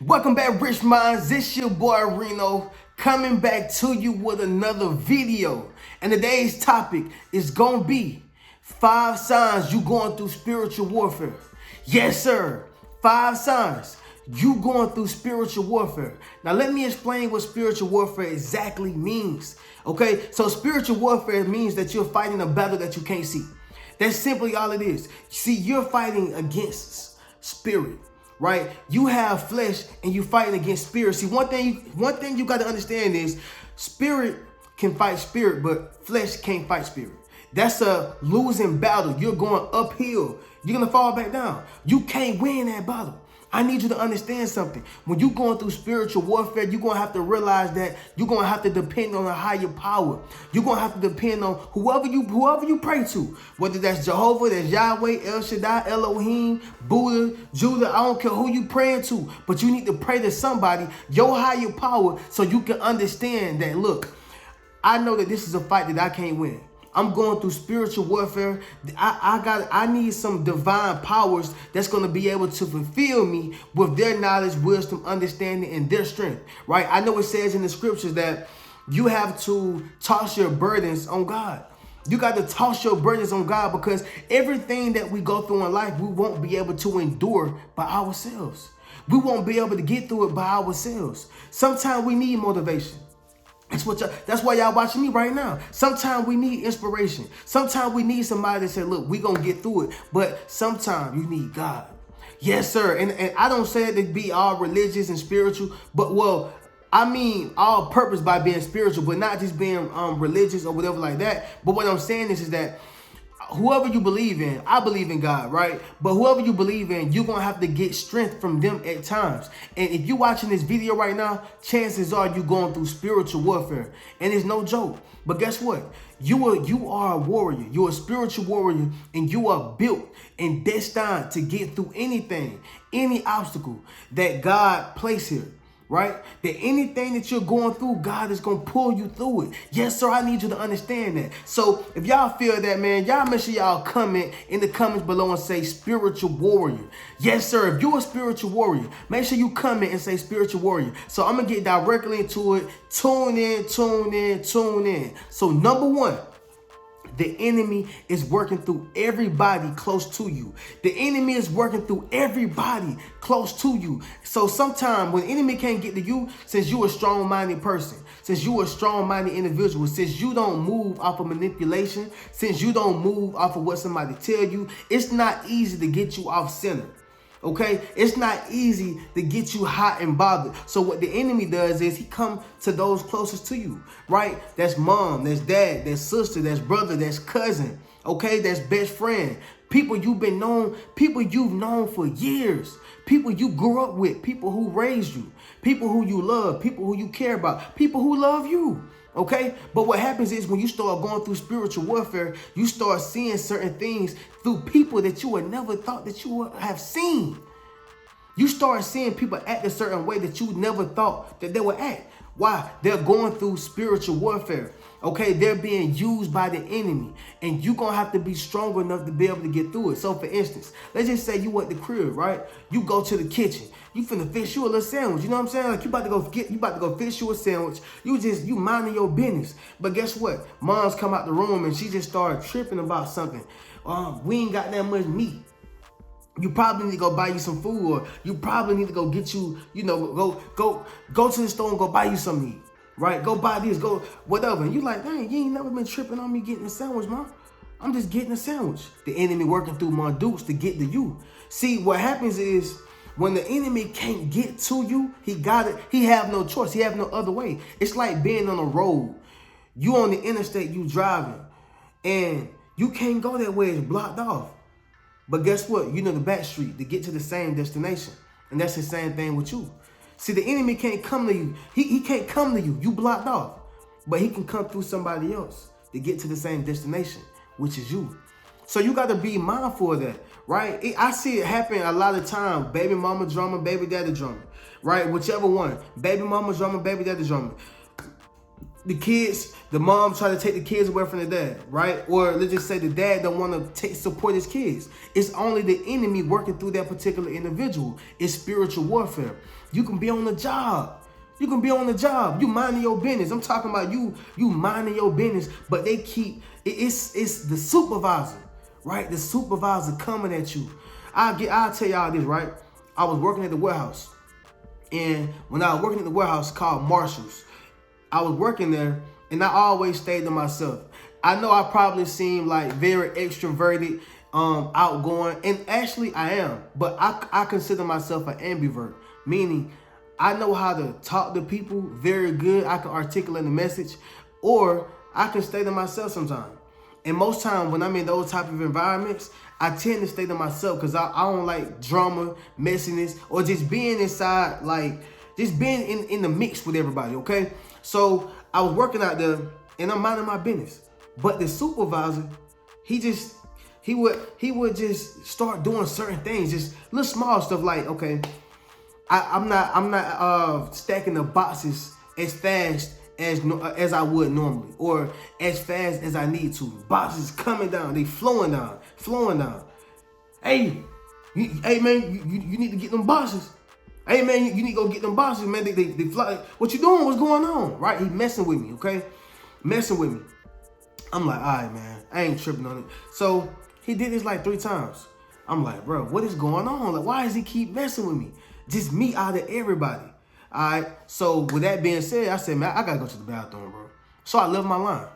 Welcome back, Rich Minds. This your boy Reno coming back to you with another video. And today's topic is gonna be 5 signs you going through spiritual warfare. Yes, sir. 5 signs you going through spiritual warfare. Now let me explain what spiritual warfare exactly means. Okay, so spiritual warfare means that you're fighting a battle that you can't see. That's simply all it is. See, you're fighting against spirit, right? You have flesh and you fighting against spirit. See, one thing you got to understand is spirit can fight spirit, but flesh can't fight spirit. That's a losing battle. You're going uphill. You're gonna fall back down. You can't win that battle. I need you to understand something. When you're going through spiritual warfare, you're going to have to realize that you're going to have to depend on a higher power. You're going to have to depend on whoever you pray to, whether that's Jehovah, that's Yahweh, El Shaddai, Elohim, Buddha, Judah. I don't care who you praying to, but you need to pray to somebody, your higher power, so you can understand that, look, I know that this is a fight that I can't win. I'm going through spiritual warfare. I need some divine powers that's going to be able to fulfill me with their knowledge, wisdom, understanding, and their strength, right? I know it says in the scriptures that you have to toss your burdens on God. You got to toss your burdens on God, because everything that we go through in life, we won't be able to endure by ourselves. We won't be able to get through it by ourselves. Sometimes we need motivation. That's why y'all watching me right now. Sometimes we need inspiration. Sometimes we need somebody to say, look, we gonna get through it. But sometimes you need God. Yes, sir. And I don't say it to be all religious and spiritual, but I mean all purpose by being spiritual, but not just being religious or whatever like that. But what I'm saying is that whoever you believe in, I believe in God, right? But whoever you believe in, you're going to have to get strength from them at times. And if you're watching this video right now, chances are you're going through spiritual warfare. And it's no joke. But guess what? You are a warrior. You're a spiritual warrior, and you are built and destined to get through anything, any obstacle that God placed here. Right? That anything that you're going through, God is going to pull you through it. Yes, sir, I need you to understand that. So if y'all feel that, man, y'all make sure y'all comment in the comments below and say spiritual warrior. Yes, sir, if you're a spiritual warrior, make sure you comment and say spiritual warrior. So I'm going to get directly into it. Tune in, tune in, tune in. So number 1. The enemy is working through everybody close to you. The enemy is working through everybody close to you. So sometimes when the enemy can't get to you, since you're a strong-minded person, since you're a strong-minded individual, since you don't move off of manipulation, since you don't move off of what somebody tell you, it's not easy to get you off center. Okay, it's not easy to get you hot and bothered. So what the enemy does is he come to those closest to you, right? That's mom, that's dad, that's sister, that's brother, that's cousin. Okay, that's best friend. People you've known for years. People you grew up with, people who raised you, people who you love, people who you care about, people who love you. Okay, but what happens is when you start going through spiritual warfare, you start seeing certain things through people that you would never thought that you would have seen. You start seeing people act a certain way that you never thought that they would act. Why? They're going through spiritual warfare. Okay, they're being used by the enemy, and you're going to have to be strong enough to be able to get through it. So for instance, let's just say you at the crib, right? You go to the kitchen. You finna fix you a little sandwich. You know what I'm saying? Like you about to go fix you a sandwich. You minding your business. But guess what? Mom's come out the room and she just started tripping about something. We ain't got that much meat. You probably need to go buy you some food, or you probably need to go get you, go to the store and go buy you some meat. Right? Go buy this, go whatever. And you like, dang, you ain't never been tripping on me getting a sandwich, man. I'm just getting a sandwich. The enemy working through my dupes to get to you. See, what happens is when the enemy can't get to you, he have no choice. He have no other way. It's like being on a road. You on the interstate, you driving, and you can't go that way. It's blocked off. But guess what? You know the back street to get to the same destination. And that's the same thing with you. See, the enemy can't come to you. He can't come to you. You blocked off. But he can come through somebody else to get to the same destination, which is you. So you got to be mindful of that, right? I see it happen a lot of times. Baby mama drama, baby daddy drama, right? Whichever one. Baby mama drama, baby daddy drama. the mom try to take the kids away from the dad, right? Or let's just say the dad don't want to support his kids. It's only the enemy working through that particular individual. It's spiritual warfare. You can be on the job. You can be on the job. You minding your business. I'm talking about you minding your business, but they keep, it's the supervisor, right? The supervisor coming at you. I'll tell y'all this, right? I was working at the warehouse. And when I was working at the warehouse called Marshall's, I was working there, and I always stayed to myself. I know I probably seem like very extroverted, outgoing, and actually I am. But I consider myself an ambivert, meaning I know how to talk to people very good. I can articulate a message, or I can stay to myself sometimes. And most times when I'm in those type of environments, I tend to stay to myself because I don't like drama, messiness, or just being inside, like just being in the mix with everybody, okay? So I was working out there and I'm minding my business. But the supervisor, he would just start doing certain things, just little small stuff like, okay, I'm not stacking the boxes as fast as I would normally, or as fast as I need to. Boxes coming down, they flowing down. Hey, man, you need to get them boxes. Hey man, you need to go get them boxes, man. They fly. What you doing? What's going on? Right? He messing with me, okay? Messing with me. I'm like, all right, man, I ain't tripping on it. So he did this like 3 times. I'm like, bro, what is going on? Like, why does he keep messing with me? Just me out of everybody. All right. So with that being said, I said, man, I gotta go to the bathroom, bro. So I left my line.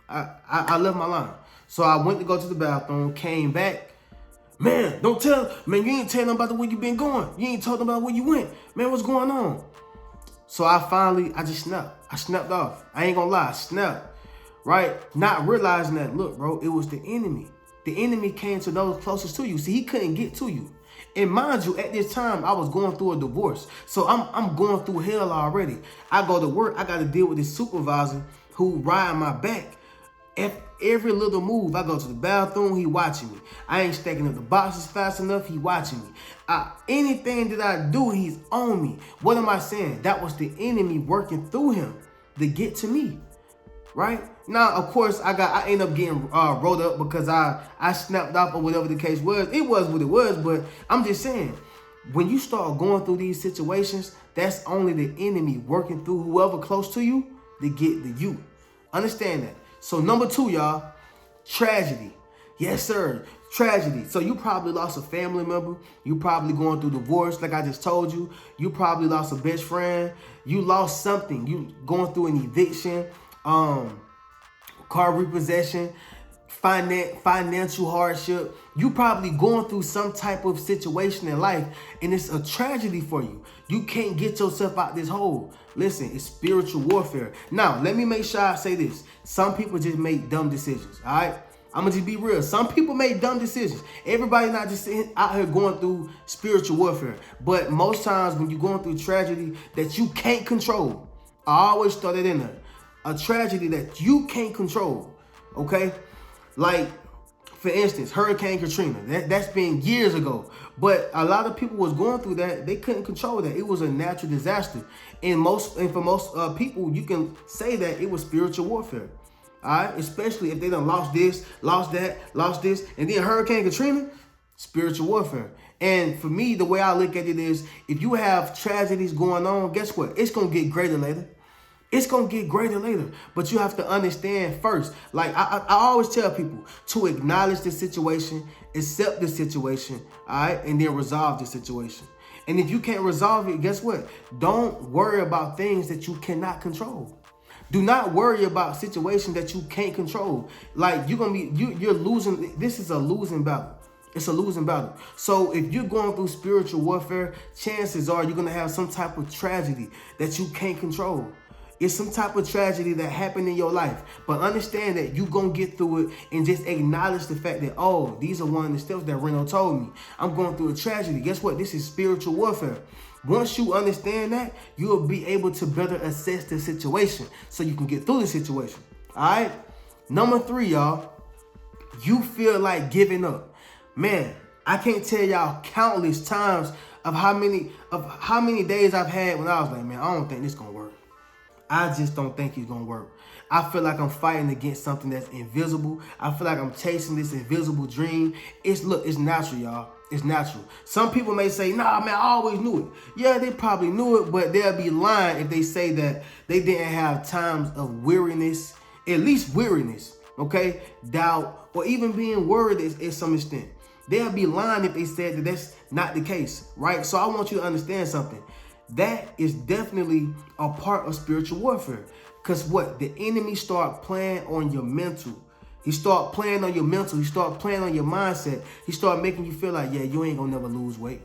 I left my line. So I went to go to the bathroom, came back. Man, you ain't tell them about the way you been going. You ain't talking about where you went. Man, what's going on? So I just snapped. I snapped off. I ain't gonna lie, I snapped. Right? Not realizing that, look, bro, it was the enemy. The enemy came to those closest to you. See, he couldn't get to you. And mind you, at this time, I was going through a divorce. So I'm going through hell already. I go to work, I got to deal with this supervisor who ride my back. Every little move, I go to the bathroom, he watching me. I ain't stacking up the boxes fast enough, he watching me. Anything that I do, he's on me. What am I saying? That was the enemy working through him to get to me, right? Now, of course, I end up getting rolled up because I snapped off or whatever the case was. It was what it was, but I'm just saying, when you start going through these situations, that's only the enemy working through whoever close to you to get to you. Understand that. So number 2, y'all, tragedy. Yes, sir. Tragedy. So you probably lost a family member. You probably going through divorce, like I just told you. You probably lost a best friend. You lost something. You going through an eviction, car repossession, financial hardship. You probably going through some type of situation in life, and it's a tragedy for you. You can't get yourself out this hole. Listen, it's spiritual warfare. Now, let me make sure I say this. Some people just make dumb decisions, all right? I'm going to just be real. Some people make dumb decisions. Everybody not just out here going through spiritual warfare. But most times when you're going through tragedy that you can't control, I always throw that in there. A tragedy that you can't control, okay? Like, for instance, Hurricane Katrina. That's been years ago. But a lot of people was going through that. They couldn't control that. It was a natural disaster. And for most people, you can say that it was spiritual warfare. All right? Especially if they done lost this, lost that, lost this. And then Hurricane Katrina, spiritual warfare. And for me, the way I look at it is, if you have tragedies going on, guess what? It's going to get greater later. It's going to get greater later. But you have to understand first. Like I always tell people to acknowledge the situation, accept the situation, all right? And then resolve the situation. And if you can't resolve it, guess what? Don't worry about things that you cannot control. Do not worry about situations that you can't control. Like you're losing. This is a losing battle. It's a losing battle. So if you're going through spiritual warfare, chances are you're going to have some type of tragedy that you can't control. It's some type of tragedy that happened in your life. But understand that you're going to get through it and just acknowledge the fact that, oh, these are one of the steps that Reno told me. I'm going through a tragedy. Guess what? This is spiritual warfare. Once you understand that, you'll be able to better assess the situation so you can get through the situation. All right? Number 3, y'all, you feel like giving up. Man, I can't tell y'all countless times of how many days I've had when I was like, man, I don't think this gonna work. I just don't think it's gonna work. I feel like I'm fighting against something that's invisible. I feel like I'm chasing this invisible dream. It's natural, y'all. It's natural. Some people may say, nah, man, I always knew it. Yeah, they probably knew it, but they'll be lying if they say that they didn't have times of weariness, at least weariness, okay? Doubt, or even being worried at some extent. They'll be lying if they said that that's not the case, right? So I want you to understand something. That is definitely a part of spiritual warfare. Because what? The enemy start playing on your mental. He start playing on your mental. He start playing on your mindset. He start making you feel like, yeah, you ain't gonna never lose weight.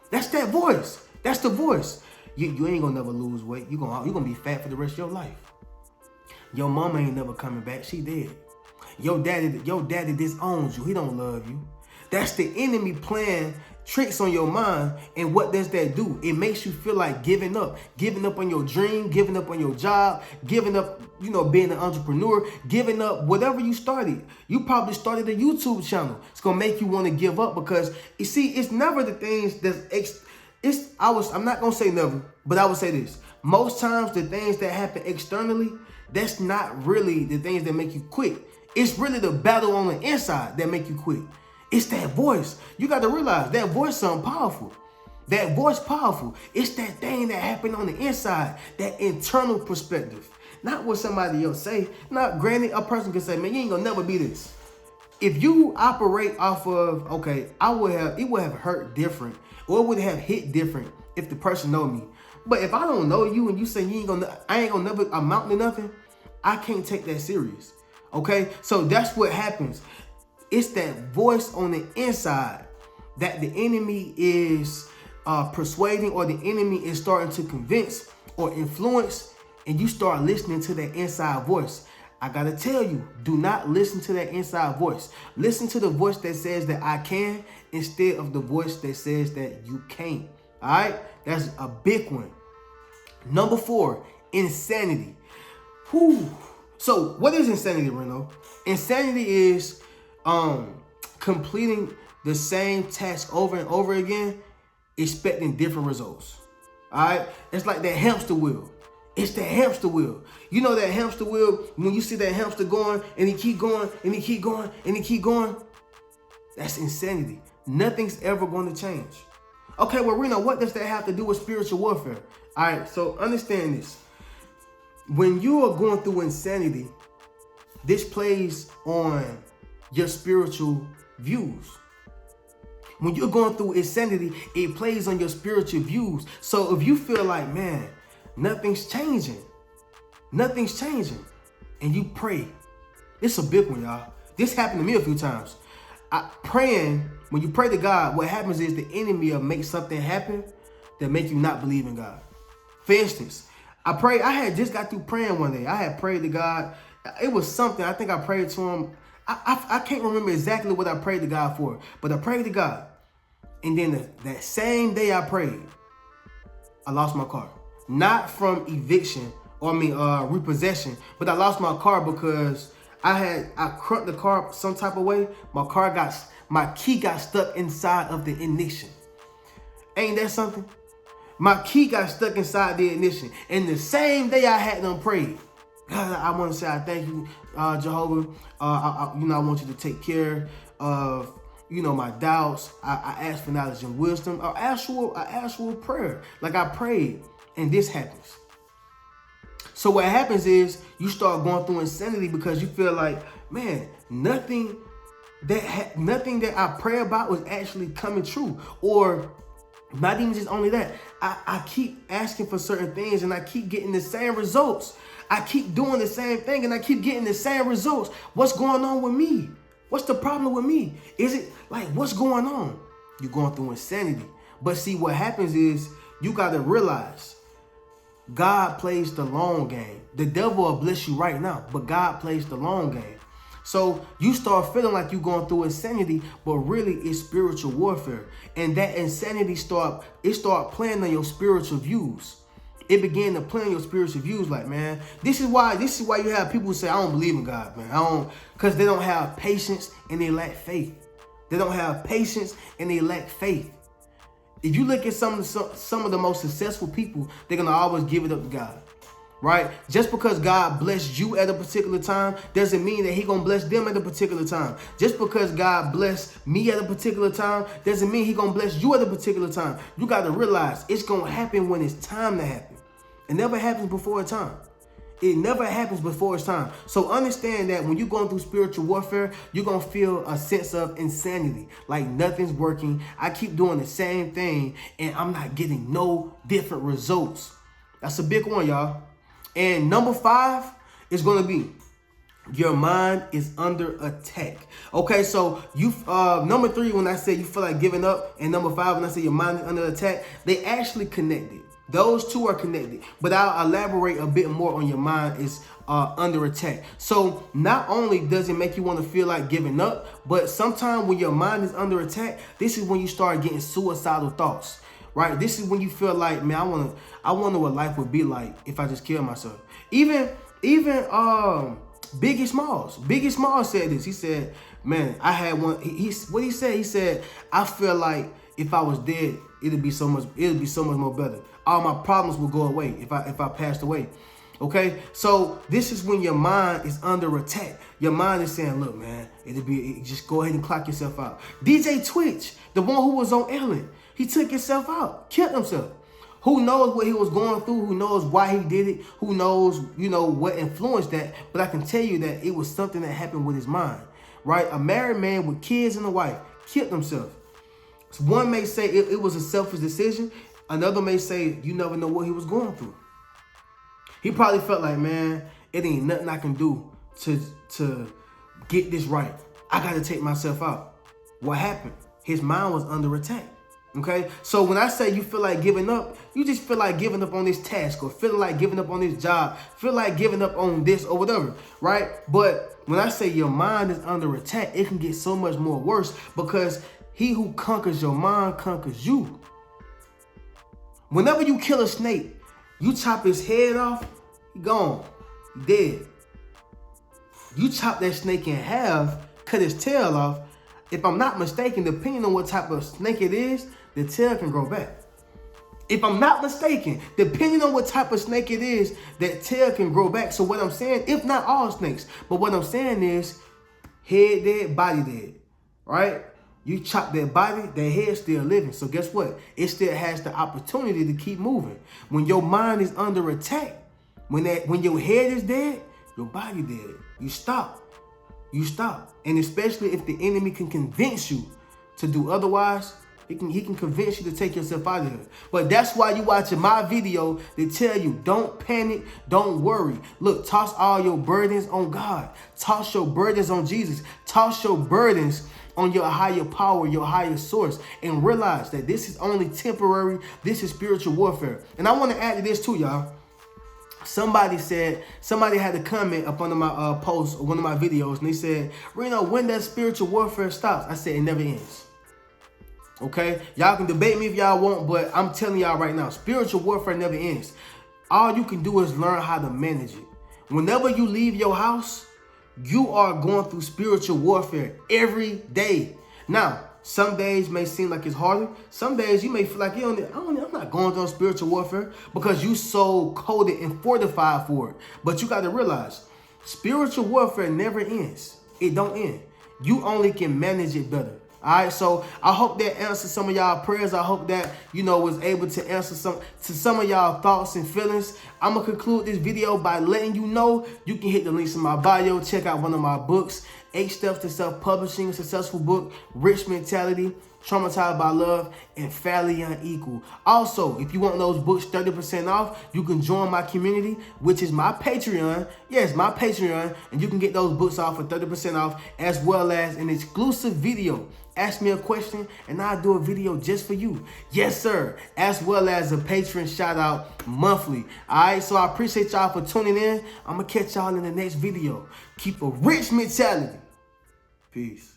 That's that voice. That's the voice. You ain't gonna never lose weight. You're gonna be fat for the rest of your life. Your mama ain't never coming back. She dead. Your daddy disowns you. He don't love you. That's the enemy playing tricks on your mind. And what does that do? It makes you feel like giving up on your dream, giving up on your job, giving up, being an entrepreneur, giving up whatever you started. You probably started a YouTube channel. It's going to make you want to give up because you see, it's never the things I'm not going to say never, but I would say this. Most times the things that happen externally, that's not really the things that make you quit. It's really the battle on the inside that make you quit. It's that voice. You got to realize that voice is something powerful. That voice powerful. It's that thing that happened on the inside, that internal perspective. Not what somebody else say. Not granted, a person can say, man, you ain't gonna never be this. If you operate off of, okay, it would have hurt different, or it would have hit different if the person know me. But if I don't know you and you say I ain't gonna never amount to nothing, I can't take that serious. Okay, so that's what happens. It's that voice on the inside that the enemy is persuading, or the enemy is starting to convince or influence, and you start listening to that inside voice. I gotta tell you, do not listen to that inside voice. Listen to the voice that says that I can instead of the voice that says that you can't. All right, that's a big one. Number 4, insanity. Whew. So what is insanity, Reno? Insanity is completing the same task over and over again, expecting different results. All right, it's like that hamster wheel. It's that hamster wheel. You know that hamster wheel, when you see that hamster going and he keep going and he keep going and he keep going, that's insanity. Nothing's ever going to change. Okay, well, Reno, what does that have to do with spiritual warfare? All right, so understand this. When you are going through insanity, this plays on your spiritual views. When you're going through insanity, it plays on your spiritual views. So if you feel like, man, nothing's changing, and you pray, it's a big one, y'all. This happened to me a few times. When you pray to God, what happens is the enemy will make something happen that make you not believe in God. For instance, I had just got through praying one day. I had prayed to God. It was something, I think I prayed to him. I can't remember exactly what I prayed to God for, but I prayed to God. And then that same day I prayed, I lost my car. Not from eviction, repossession, but I lost my car because I crunked the car some type of way. My key got stuck inside of the ignition. Ain't that something? My key got stuck inside the ignition. And the same day I had them prayed. God, I want to say I thank you, Jehovah. I want you to take care of, my doubts. I ask for knowledge and wisdom. Actual prayer. Like I prayed, and this happens. So what happens is you start going through insanity because you feel like, man, nothing that I pray about was actually coming true. Or not even just only that, I keep asking for certain things and I keep getting the same results. I keep doing the same thing and I keep getting the same results. What's going on with me? What's the problem with me? Is it like, what's going on? You're going through insanity. But see, what happens is you got to realize God plays the long game. The devil will bless you right now, but God plays the long game. So you start feeling like you're going through insanity, but really it's spiritual warfare. And that insanity start playing on your spiritual views. It began to play on your spiritual views, like, man, this is why you have people who say, I don't believe in God, man. Because they don't have patience and they lack faith. They don't have patience and they lack faith. If you look at some of the most successful people, they're going to always give it up to God. right? Just because God blessed you at a particular time doesn't mean that he gonna bless them at a particular time. Just because God blessed me at a particular time doesn't mean he gonna bless you at a particular time. You got to realize it's gonna happen when it's time to happen. It never happens before a time. It never happens before it's time. So understand that when you're going through spiritual warfare, you're going to feel a sense of insanity. Like nothing's working. I keep doing the same thing and I'm not getting no different results. That's a big one, y'all. And number 5 is going to be your mind is under attack. Okay, so you number 3 when I say you feel like giving up, and number 5 when I say your mind is under attack, they actually connected. Those two are connected, but I'll elaborate a bit more on your mind is under attack. So not only does it make you want to feel like giving up, but sometimes when your mind is under attack, this is when you start getting suicidal thoughts, right? This is when you feel like, man, I wonder what life would be like if I just killed myself. Even Biggie Smalls said this. He said, man, I had one. What he said? He said, I feel like if I was dead, it'd be so much more better. All my problems will go away if I passed away. Okay, so this is when your mind is under attack. Your mind is saying, look, man, just go ahead and clock yourself out. DJ Twitch, the one who was on Ellen, he took himself out, killed himself. Who knows what he was going through? Who knows why he did it? Who knows, what influenced that? But I can tell you that it was something that happened with his mind, right? A married man with kids and a wife killed himself. So one may say it was a selfish decision. Another may say you never know what he was going through. He probably felt like, man, it ain't nothing I can do to get this right. I got to take myself out. What happened? His mind was under attack. Okay, so when I say you feel like giving up, you just feel like giving up on this task or feeling like giving up on this job, feel like giving up on this or whatever, right? But when I say your mind is under attack, it can get so much more worse because he who conquers your mind conquers you. Whenever you kill a snake, you chop his head off, he gone, he dead. You chop that snake in half, cut his tail off. If I'm not mistaken, depending on what type of snake it is, the tail can grow back. If I'm not mistaken, depending on what type of snake it is, that tail can grow back. So what I'm saying, if not all snakes, but what I'm saying is head dead, body dead, right? You chop that body, that head's still living. So guess what? It still has the opportunity to keep moving. When your mind is under attack, when your head is dead, your body dead. You stop. You stop. And especially if the enemy can convince you to do otherwise, he can convince you to take yourself out of here. But that's why you watching my video. They tell you, don't panic, don't worry. Look, toss all your burdens on God. Toss your burdens on Jesus. Toss your burdens on your higher power, your higher source, and realize that this is only temporary. This is spiritual warfare. And I want to add to this too, y'all. Somebody had a comment up under my post or one of my videos, and they said, Reno, when does spiritual warfare stop? I said, it never ends. Okay? Y'all can debate me if y'all want, but I'm telling y'all right now, spiritual warfare never ends. All you can do is learn how to manage it. Whenever you leave your house, you are going through spiritual warfare every day. Now, some days may seem like it's harder. Some days you may feel like, I'm not going through spiritual warfare because you so coded and fortified for it. But you got to realize, spiritual warfare never ends. It don't end. You only can manage it better. All right, so I hope that answered some of y'all prayers. I hope that, was able to answer some of y'all thoughts and feelings. I'm going to conclude this video by letting you know you can hit the links in my bio. Check out one of my books, 8 Steps to Self-Publishing, a successful book, Rich Mentality, Traumatized by Love, and Fairly Unequal. Also, if you want those books 30% off, you can join my community, which is my Patreon. Yes, my Patreon, and you can get those books off for 30% off, as well as an exclusive video. Ask me a question, and I'll do a video just for you. Yes, sir. As well as a patron shout out monthly. All right, so I appreciate y'all for tuning in. I'm going to catch y'all in the next video. Keep a rich mentality. Peace.